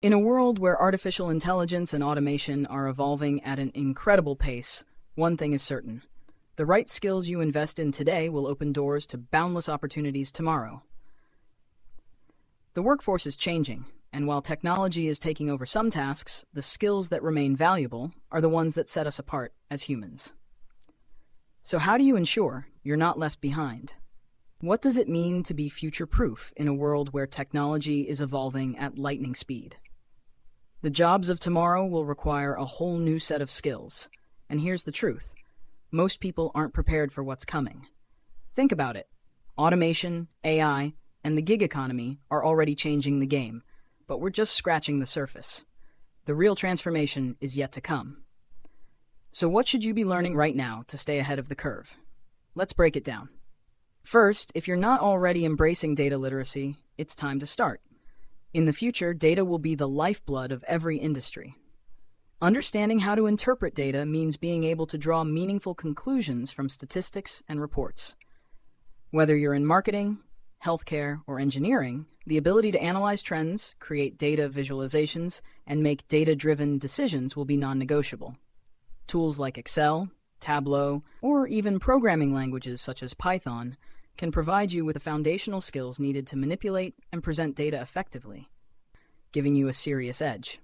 In a world where artificial intelligence and automation are evolving at an incredible pace, one thing is certain. The right skills you invest in today will open doors to boundless opportunities tomorrow. The workforce is changing, and while technology is taking over some tasks, the skills that remain valuable are the ones that set us apart as humans. So how do you ensure you're not left behind? What does it mean to be future-proof in a world where technology is evolving at lightning speed? The jobs of tomorrow will require a whole new set of skills. And here's the truth. Most people aren't prepared for what's coming. Think about it. Automation, AI, and the gig economy are already changing the game, but we're just scratching the surface. The real transformation is yet to come. So what should you be learning right now to stay ahead of the curve? Let's break it down. First, if you're not already embracing data literacy, it's time to start. In the future, data will be the lifeblood of every industry. Understanding how to interpret data means being able to draw meaningful conclusions from statistics and reports. Whether you're in marketing, healthcare, or engineering, the ability to analyze trends, create data visualizations, and make data-driven decisions will be non-negotiable. Tools like Excel, Tableau, or even programming languages such as Python can provide you with the foundational skills needed to manipulate and present data effectively, giving you a serious edge.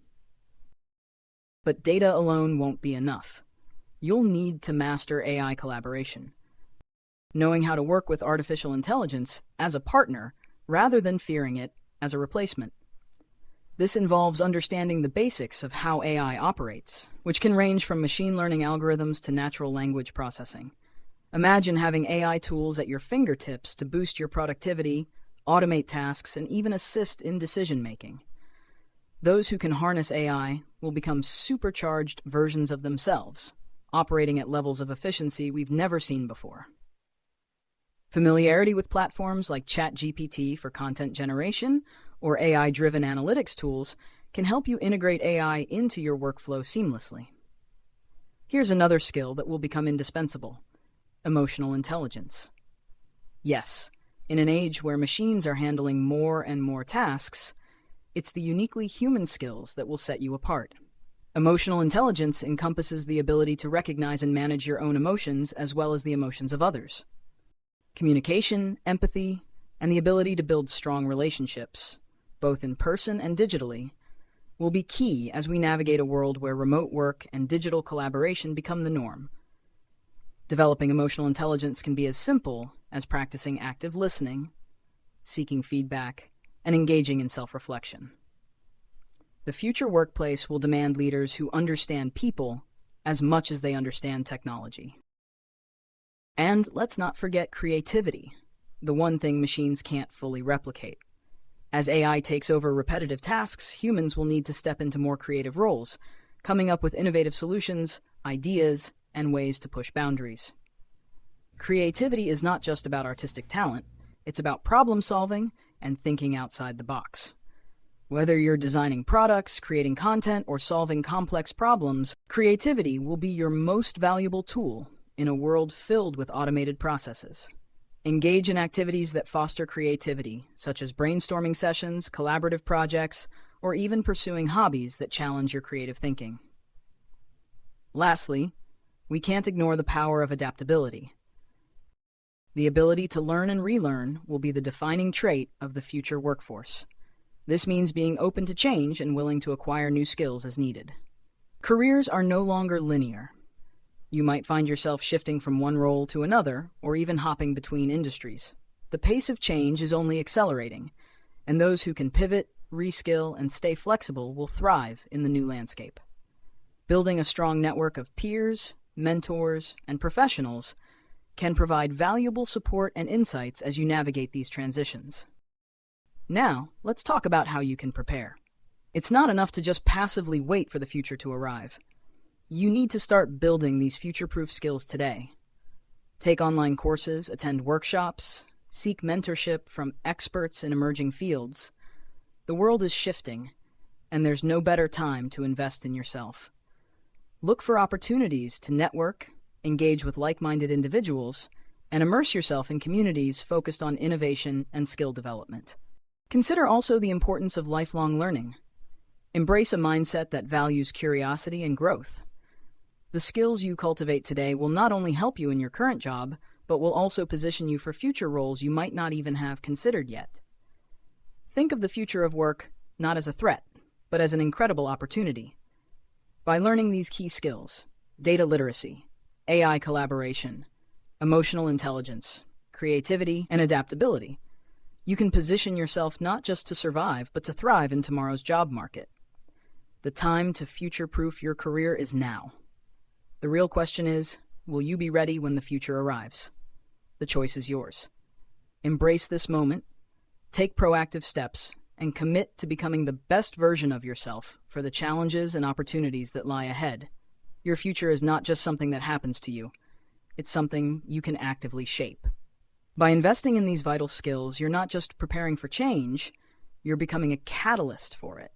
But data alone won't be enough. You'll need to master AI collaboration, knowing how to work with artificial intelligence as a partner rather than fearing it as a replacement. This involves understanding the basics of how AI operates, which can range from machine learning algorithms to natural language processing. Imagine having AI tools at your fingertips to boost your productivity, automate tasks, and even assist in decision-making. Those who can harness AI will become supercharged versions of themselves, operating at levels of efficiency we've never seen before. Familiarity with platforms like ChatGPT for content generation or AI-driven analytics tools can help you integrate AI into your workflow seamlessly. Here's another skill that will become indispensable: emotional intelligence. Yes, in an age where machines are handling more and more tasks, it's the uniquely human skills that will set you apart. Emotional intelligence encompasses the ability to recognize and manage your own emotions as well as the emotions of others. Communication, empathy, and the ability to build strong relationships, both in person and digitally, will be key as we navigate a world where remote work and digital collaboration become the norm. Developing emotional intelligence can be as simple as practicing active listening, seeking feedback, and engaging in self-reflection. The future workplace will demand leaders who understand people as much as they understand technology. And let's not forget creativity, the one thing machines can't fully replicate. As AI takes over repetitive tasks, humans will need to step into more creative roles, coming up with innovative solutions, ideas, and ways to push boundaries. Creativity is not just about artistic talent, it's about problem solving and thinking outside the box. Whether you're designing products, creating content, or solving complex problems, creativity will be your most valuable tool in a world filled with automated processes. Engage in activities that foster creativity, such as brainstorming sessions, collaborative projects, or even pursuing hobbies that challenge your creative thinking. Lastly, we can't ignore the power of adaptability. The ability to learn and relearn will be the defining trait of the future workforce. This means being open to change and willing to acquire new skills as needed. Careers are no longer linear. You might find yourself shifting from one role to another, or even hopping between industries. The pace of change is only accelerating, and those who can pivot, reskill, and stay flexible will thrive in the new landscape. Building a strong network of peers, mentors, and professionals can provide valuable support and insights as you navigate these transitions. Now, let's talk about how you can prepare. It's not enough to just passively wait for the future to arrive. You need to start building these future-proof skills today. Take online courses, attend workshops, seek mentorship from experts in emerging fields. The world is shifting, and there's no better time to invest in yourself. Look for opportunities to network, engage with like-minded individuals, and immerse yourself in communities focused on innovation and skill development. Consider also the importance of lifelong learning. Embrace a mindset that values curiosity and growth. The skills you cultivate today will not only help you in your current job, but will also position you for future roles you might not even have considered yet. Think of the future of work not as a threat, but as an incredible opportunity. By learning these key skills, data literacy, AI collaboration, emotional intelligence, creativity, and adaptability, you can position yourself not just to survive, but to thrive in tomorrow's job market. The time to future-proof your career is now. The real question is, will you be ready when the future arrives? The choice is yours. Embrace this moment, take proactive steps, and commit to becoming the best version of yourself for the challenges and opportunities that lie ahead. Your future is not just something that happens to you. It's something you can actively shape. By investing in these vital skills, you're not just preparing for change, you're becoming a catalyst for it.